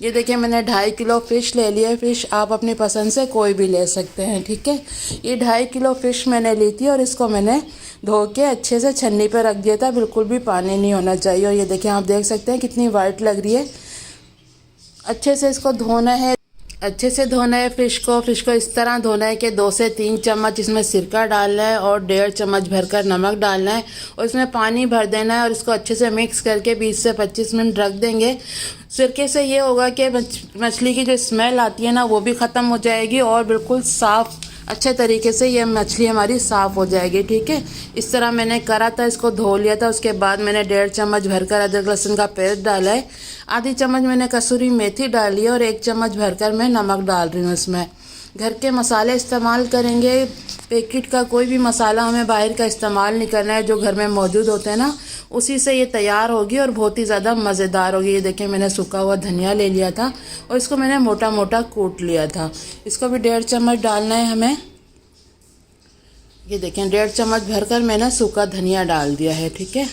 ये देखिए मैंने 2.5 किलो फ़िश ले लिया है। फ़िश आप अपनी पसंद से कोई भी ले सकते हैं, ठीक है। ये 2.5 किलो फ़िश मैंने ली थी और इसको मैंने धो के अच्छे से छन्नी पर रख दिया था, बिल्कुल भी पानी नहीं होना चाहिए। और ये देखिए आप देख सकते हैं कितनी वाइट लग रही है। अच्छे से इसको धोना है, अच्छे से धोना है फ़िश को इस तरह धोना है कि 2 से 3 चम्मच इसमें सिरका डालना है और 1.5 चम्मच भरकर नमक डालना है और इसमें पानी भर देना है और इसको अच्छे से मिक्स करके 20 से 25 मिनट रख देंगे। सिरके से ये होगा कि मछली की जो स्मेल आती है ना वो भी ख़त्म हो जाएगी और बिल्कुल साफ़ अच्छे तरीके से ये मछली हमारी साफ़ हो जाएगी, ठीक है। इस तरह मैंने करा था, इसको धो लिया था। उसके बाद मैंने 1.5 चम्मच भरकर अदरक लहसुन का पेस्ट डाला है, आधी चम्मच मैंने कसूरी मेथी डाली है और 1 चम्मच भरकर मैं नमक डाल रही हूँ। इसमें घर के मसाले इस्तेमाल करेंगे, पैकेट का कोई भी मसाला हमें बाहर का इस्तेमाल नहीं करना है। जो घर में मौजूद होते हैं ना उसी से ये तैयार होगी और बहुत ही ज़्यादा मज़ेदार होगी। ये देखिए मैंने सूखा हुआ धनिया ले लिया था और इसको मैंने मोटा मोटा कूट लिया था। इसको भी 1.5 चम्मच डालना है हमें। ये देखें 1.5 चम्मच भरकर मैंने सूखा धनिया डाल दिया है, ठीक है।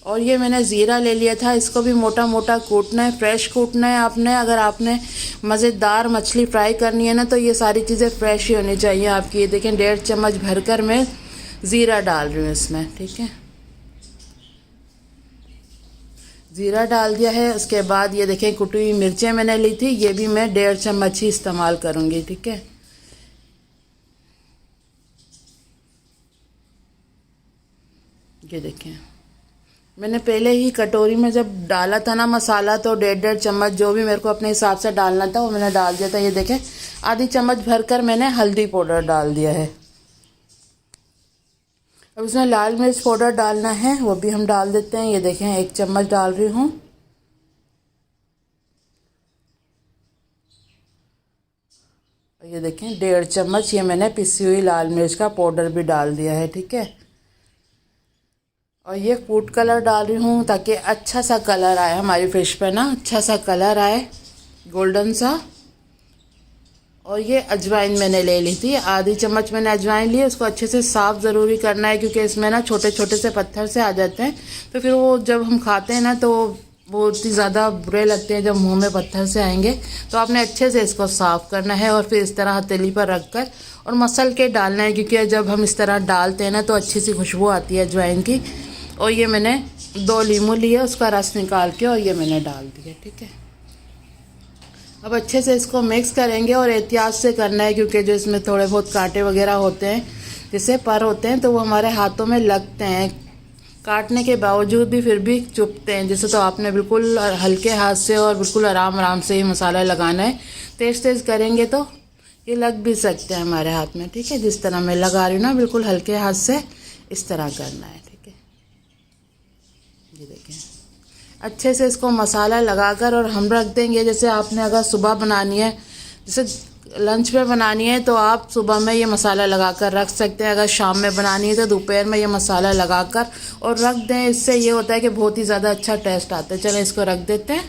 और ये मैंने ज़ीरा ले लिया था, इसको भी मोटा मोटा कूटना है, फ्रेश कूटना है आपने। अगर आपने मज़ेदार मछली फ्राई करनी है ना तो ये सारी चीज़ें फ्रेश ही होनी चाहिए आपकी। ये देखें 1.5 चम्मच भरकर मैं ज़ीरा डाल रही हूँ इसमें, ठीक है। ज़ीरा डाल दिया है। उसके बाद ये देखें कुटी हुई मिर्चें मैंने ली थी, ये भी मैं 1.5 चम्मच ही इस्तेमाल करूँगी, ठीक है। ये देखें मैंने पहले ही कटोरी में जब डाला था ना मसाला तो 1.5 चम्मच जो भी मेरे को अपने हिसाब से डालना था वो मैंने डाल दिया था। ये देखें आधी चम्मच भरकर मैंने हल्दी पाउडर डाल दिया है। अब इसमें लाल मिर्च पाउडर डालना है, वो भी हम डाल देते हैं। ये देखें 1 चम्मच डाल रही हूँ। ये देखें 1.5 चम्मच ये मैंने पिसी हुई लाल मिर्च का पाउडर भी डाल दिया है, ठीक है। और ये फूड कलर डाल रही हूँ ताकि अच्छा सा कलर आए हमारी फ़िश पे ना, अच्छा सा कलर आए गोल्डन सा। और ये अजवाइन मैंने ले ली थी, आधी चम्मच मैंने अजवाइन ली है। उसको अच्छे से साफ़ ज़रूरी करना है क्योंकि इसमें ना छोटे छोटे से पत्थर से आ जाते हैं, तो फिर वो जब हम खाते हैं ना तो बहुत ही ज़्यादा बुरे लगते हैं जब मुंह में पत्थर से आएंगे। तो आपने अच्छे से इसको साफ़ करना है और फिर इस तरह हथेली पर रख कर और मसल के डालना है क्योंकि जब हम इस तरह डालते हैं ना तो अच्छी सी खुशबू आती है अजवाइन की। और ये मैंने 2 लीमू लिए, उसका रस निकाल के और ये मैंने डाल दिया, ठीक है। अब अच्छे से इसको मिक्स करेंगे और एहतियात से करना है क्योंकि जो इसमें थोड़े बहुत कांटे वगैरह होते हैं जैसे पर होते हैं तो वो हमारे हाथों में लगते हैं, काटने के बावजूद भी फिर भी चुभते हैं जैसे। तो आपने बिल्कुल हल्के हाथ से और बिल्कुल आराम आराम से ये मसाला लगाना है। तेज़ तेज़ करेंगे तो ये लग भी सकते हैं हमारे हाथ में, ठीक है। जिस तरह मैं लगा रही हूँ ना बिल्कुल हल्के हाथ से इस तरह करना है, ठीक है। ये देखें अच्छे से इसको मसाला लगाकर और हम रख देंगे। जैसे आपने अगर सुबह बनानी है, जैसे लंच में बनानी है तो आप सुबह में ये मसाला लगाकर रख सकते हैं। अगर शाम में बनानी है तो दोपहर में ये मसाला लगाकर और रख दें। इससे ये होता है कि बहुत ही ज़्यादा अच्छा टेस्ट आता है। चलें इसको रख देते हैं।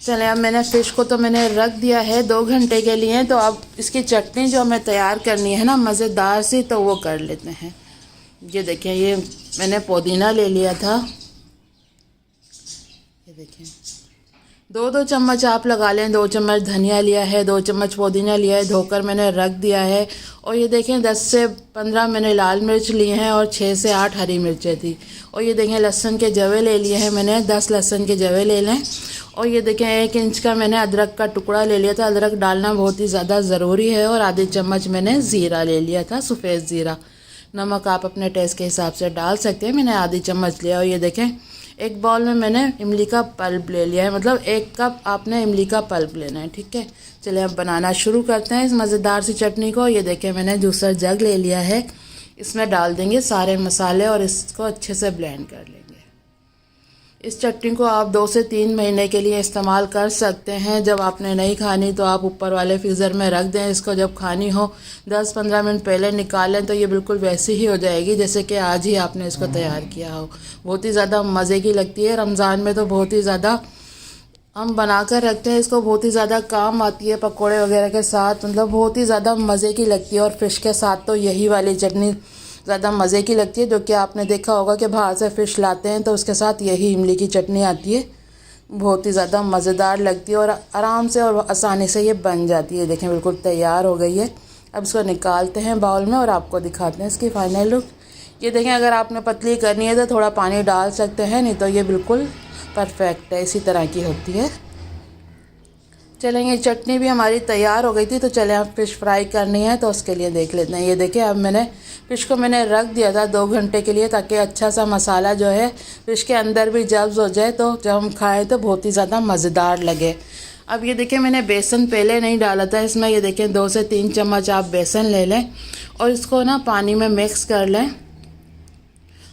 चलें अब मैंने फ़िश को तो मैंने रख दिया है 2 घंटे के लिए। तो अब इसकी चटनी जो हमें तैयार करनी है ना मज़ेदार सी, तो वो कर लेते हैं। ये देखें ये मैंने पुदीना ले लिया था, ये देखें 2-2 चम्मच आप लगा लें। 2 चम्मच धनिया लिया है, 2 चम्मच पुदीना लिया है, धोकर मैंने रख दिया है। और ये देखें 10 से 15 मैंने लाल मिर्च लिए हैं और 6 से 8 हरी मिर्चें थी। और ये देखें लहसुन के जवे ले लिए हैं मैंने, 10 लहसुन के जवे ले लें। और ये देखें 1 इंच का मैंने अदरक का टुकड़ा ले लिया था, अदरक डालना बहुत ही ज़्यादा ज़रूरी है। और आधी चम्मच मैंने ज़ीरा ले लिया था, सफ़ेद ज़ीरा। नमक आप अपने टेस्ट के हिसाब से डाल सकते हैं, मैंने आधी चम्मच लिया। और ये देखें 1 बाउल में मैंने इमली का पल्प ले लिया है, मतलब 1 कप आपने इमली का पल्प लेना है, ठीक है। चलिए अब बनाना शुरू करते हैं इस मज़ेदार सी चटनी को। ये देखें मैंने जूसर जग ले लिया है, इसमें डाल देंगे सारे मसाले और इसको अच्छे से ब्लेंड कर लेंगे। इस चटनी को आप 2 से 3 महीने के लिए इस्तेमाल कर सकते हैं। जब आपने नहीं खानी तो आप ऊपर वाले फ्रीज़र में रख दें। इसको जब खानी हो 10-15 मिनट पहले निकालें तो ये बिल्कुल वैसी ही हो जाएगी जैसे कि आज ही आपने इसको तैयार किया हो। बहुत ही ज़्यादा मज़े की लगती है। रमज़ान में तो बहुत ही ज़्यादा हम बना कर रखते हैं इसको, बहुत ही ज़्यादा काम आती है पकौड़े वगैरह के साथ, मतलब बहुत ही ज़्यादा मज़े की लगती है। और फ़िश के साथ तो यही वाली चटनी ज़्यादा मज़े की लगती है, जो कि आपने देखा होगा कि बाहर से फ़िश लाते हैं तो उसके साथ यही इमली की चटनी आती है। बहुत ही ज़्यादा मज़ेदार लगती है और आराम से और आसानी से ये बन जाती है। देखें बिल्कुल तैयार हो गई है। अब इसको निकालते हैं बाउल में और आपको दिखाते हैं इसकी फाइनल लुक। ये देखें, अगर आपने पतली करनी है तो थोड़ा पानी डाल सकते हैं, नहीं तो ये बिल्कुल परफेक्ट है, इसी तरह की होती है। चलें, ये चटनी भी हमारी तैयार हो गई थी, तो चलें अब फ़िश फ्राई करनी है तो उसके लिए देख लेते हैं। ये देखिए, अब फ़िश को मैंने रख दिया था 2 घंटे के लिए, ताकि अच्छा सा मसाला जो है फ़िश के अंदर भी जब्स हो जाए, तो जब हम खाएँ तो बहुत ही ज़्यादा मज़ेदार लगे। अब ये देखिए, मैंने बेसन पहले नहीं डाला था इसमें। ये देखें, 2 से 3 चम्मच आप बेसन ले लें और इसको ना पानी में मिक्स कर लें।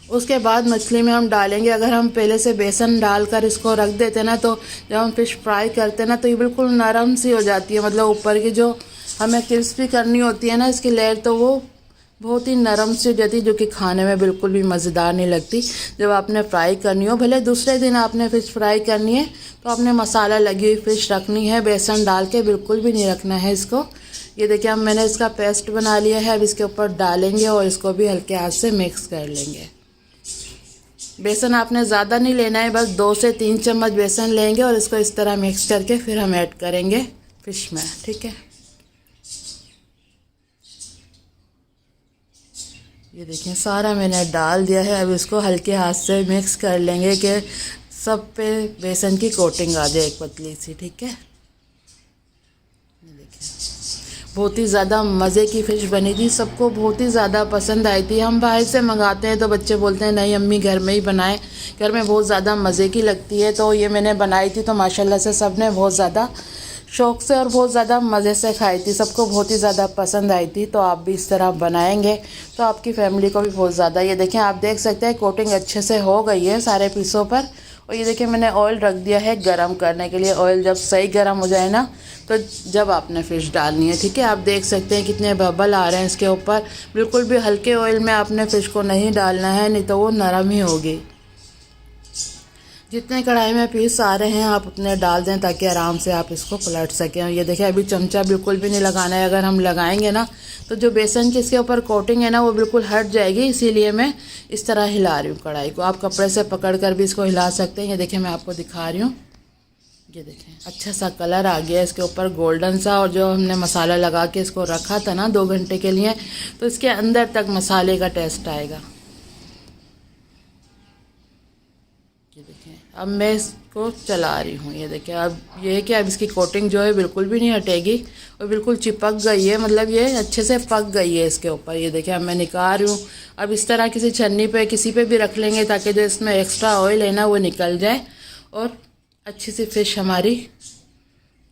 उसके बाद मछली में हम डालेंगे। अगर हम पहले से बेसन डालकर इसको रख देते ना, तो जब हम फ़िश फ्राई करते ना, तो ये बिल्कुल नरम सी हो जाती है। मतलब ऊपर की जो हमें क्रिस्पी करनी होती है ना इसकी लेयर, तो वो बहुत ही नरम सी हो जाती है, जो कि खाने में बिल्कुल भी मज़ेदार नहीं लगती। जब आपने फ्राई करनी हो, भले दूसरे दिन आपने फ़िश फ्राई करनी है, तो आपने मसाला लगी हुई फ़िश रखनी है, बेसन डाल के बिल्कुल भी नहीं रखना है इसको। ये देखिए, अब मैंने इसका पेस्ट बना लिया है। अब इसके ऊपर डालेंगे और इसको भी हल्के हाथ से मिक्स कर लेंगे। बेसन आपने ज़्यादा नहीं लेना है, बस 2 से 3 चम्मच बेसन लेंगे और इसको इस तरह मिक्स करके फिर हम ऐड करेंगे फ़िश में, ठीक है। ये देखिए, सारा मैंने डाल दिया है। अब इसको हल्के हाथ से मिक्स कर लेंगे कि सब पे बेसन की कोटिंग आ जाए, एक पतली सी, ठीक है। ये देखिए, बहुत ही ज़्यादा मज़े की फ़िश बनी थी, सबको बहुत ही ज़्यादा पसंद आई थी। हम बाहर से मंगाते हैं तो बच्चे बोलते हैं नहीं अम्मी घर में ही बनाएं, घर में बहुत ज़्यादा मज़े की लगती है। तो ये मैंने बनाई थी, तो माशाल्लाह से सब ने बहुत ज़्यादा शौक़ से और बहुत ज़्यादा मज़े से खाई थी, सबको बहुत ही ज़्यादा पसंद आई थी। तो आप भी इस तरह बनाएंगे तो आपकी फ़ैमिली को भी बहुत ज़्यादा। ये देखें, आप देख सकते हैं कोटिंग अच्छे से हो गई है सारे पीसों पर। और ये देखिए, मैंने ऑयल रख दिया है गरम करने के लिए। ऑयल जब सही गरम हो जाए ना, तो जब आपने फ़िश डालनी है, ठीक है। आप देख सकते हैं कितने बबल आ रहे हैं इसके ऊपर। बिल्कुल भी हल्के ऑयल में आपने फ़िश को नहीं डालना है, नहीं तो वो नरम ही होगी। जितने कढ़ाई में पीस आ रहे हैं आप उतने डाल दें, ताकि आराम से आप इसको पलट सकें। ये देखिए, अभी चमचा बिल्कुल भी नहीं लगाना है। अगर हम लगाएंगे ना, तो जो बेसन की इसके ऊपर कोटिंग है ना, वो बिल्कुल हट जाएगी। इसीलिए मैं इस तरह हिला रही हूँ कढ़ाई को। आप कपड़े से पकड़ कर भी इसको हिला सकते हैं। ये देखिए, मैं आपको दिखा रही हूँ। ये देखें, अच्छा सा कलर आ गया इसके ऊपर, गोल्डन सा। और जो हमने मसाला लगा के इसको रखा था ना 2 घंटे के लिए, तो इसके अंदर तक मसाले का टेस्ट आएगा। ये देखें, अब मैं इसको चला रही हूँ। ये देखें, अब ये है कि अब इसकी कोटिंग जो है बिल्कुल भी नहीं हटेगी और बिल्कुल चिपक गई है। मतलब ये अच्छे से पक गई है इसके ऊपर। ये देखें, अब मैं निकाल रही हूँ। अब इस तरह किसी छन्नी पे किसी पे भी रख लेंगे, ताकि जो इसमें एक्स्ट्रा ऑयल है ना वो निकल जाए और अच्छी सी फ़िश हमारी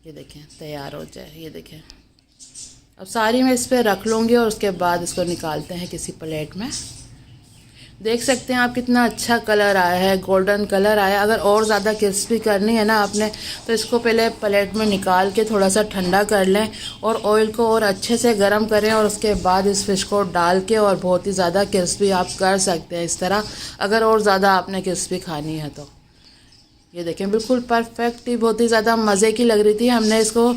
ये देखें तैयार हो जाए। ये देखें, अब सारी मैं इस पर रख लूँगी और उसके बाद इसको निकालते हैं किसी प्लेट में। देख सकते हैं आप कितना अच्छा कलर आया है, गोल्डन कलर आया। अगर और ज़्यादा क्रिस्पी करनी है ना आपने, तो इसको पहले प्लेट में निकाल के थोड़ा सा ठंडा कर लें और ऑयल को और अच्छे से गर्म करें, और उसके बाद इस फ़िश को डाल के और बहुत ही ज़्यादा क्रिस्पी आप कर सकते हैं इस तरह, अगर और ज़्यादा आपने क्रिस्पी खानी है तो। ये देखें, बिल्कुल परफेक्ट ही, बहुत ही ज़्यादा मज़े की लग रही थी। हमने इसको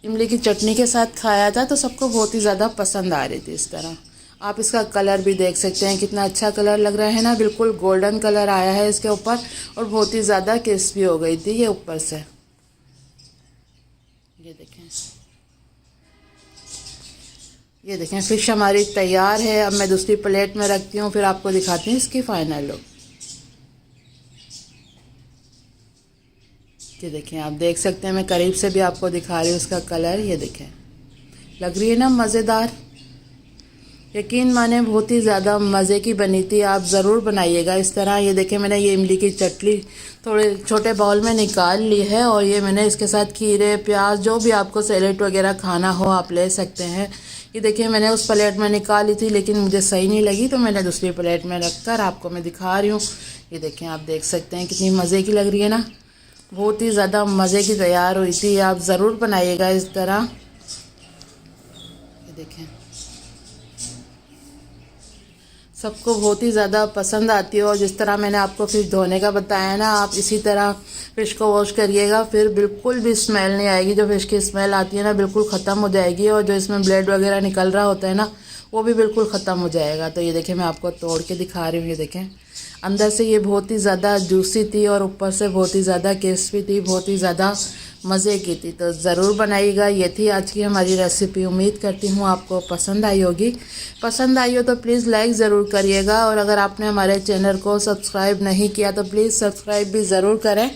इमली की चटनी के साथ खाया था, तो सबको बहुत ही ज़्यादा पसंद आ रही थी इस तरह। आप इसका कलर भी देख सकते हैं, कितना अच्छा कलर लग रहा है ना, बिल्कुल गोल्डन कलर आया है इसके ऊपर और बहुत ही ज़्यादा क्रिस्पी हो गई थी ये ऊपर से। ये देखें, फ़िश हमारी तैयार है। अब मैं दूसरी प्लेट में रखती हूँ, फिर आपको दिखाती हूँ इसकी फाइनल लुक। ये देखें, आप देख सकते हैं, मैं करीब से भी आपको दिखा रही हूँ उसका कलर। ये देखें, लग रही है ना मज़ेदार। यकीन माने बहुत ही ज़्यादा मज़े की बनी थी। आप ज़रूर बनाइएगा इस तरह। ये देखें, मैंने ये इमली की चटनी थोड़े छोटे बाउल में निकाल ली है, और ये मैंने इसके साथ खीरे, प्याज, जो भी आपको सैलेड वगैरह खाना हो आप ले सकते हैं। ये देखिए, मैंने उस प्लेट में निकाली थी, लेकिन मुझे सही नहीं लगी, तो मैंने दूसरी प्लेट में रख कर आपको मैं दिखा रही हूँ। ये देखें, आप देख सकते हैं कितनी मज़े की लग रही है ना, बहुत ही ज़्यादा मज़े की तैयार हुई थी। आप ज़रूर बनाइएगा इस तरह। ये देखें, सबको बहुत ही ज़्यादा पसंद आती है। और जिस तरह मैंने आपको फ़िश धोने का बताया ना, आप इसी तरह फ़िश को वॉश करिएगा, फिर बिल्कुल भी स्मेल नहीं आएगी। जो फ़िश की स्मेल आती है ना, बिल्कुल ख़त्म हो जाएगी, और जो इसमें ब्लड वगैरह निकल रहा होता है ना, वो भी बिल्कुल ख़त्म हो जाएगा। तो ये देखें, मैं आपको तोड़ के दिखा रही हूँ। ये देखें, अंदर से ये बहुत ही ज़्यादा जूसी थी और ऊपर से बहुत ही ज़्यादा क्रिस्पी थी, बहुत ही ज़्यादा मज़े की थी। तो ज़रूर बनाइएगा। ये थी आज की हमारी रेसिपी। उम्मीद करती हूँ आपको पसंद आई होगी। पसंद आई हो तो प्लीज़ लाइक ज़रूर करिएगा, और अगर आपने हमारे चैनल को सब्सक्राइब नहीं किया तो प्लीज़ सब्सक्राइब भी ज़रूर करें,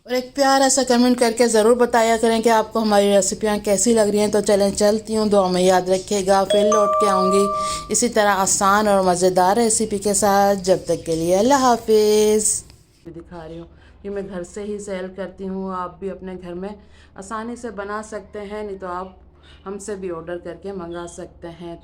और एक प्यारा सा कमेंट करके ज़रूर बताया करें कि आपको हमारी रेसिपियाँ कैसी लग रही हैं। तो चलें, चलती हूँ, दुआ में याद रखिएगा। फिर लौट के आऊँगी इसी तरह आसान और मज़ेदार रेसिपी के साथ। जब तक के लिए अल्लाह हाफिज़। दिखा रही हूँ कि मैं घर से ही सेल करती हूँ। आप भी अपने घर में आसानी से बना सकते हैं, नहीं तो आप हमसे भी ऑर्डर करके मंगा सकते हैं।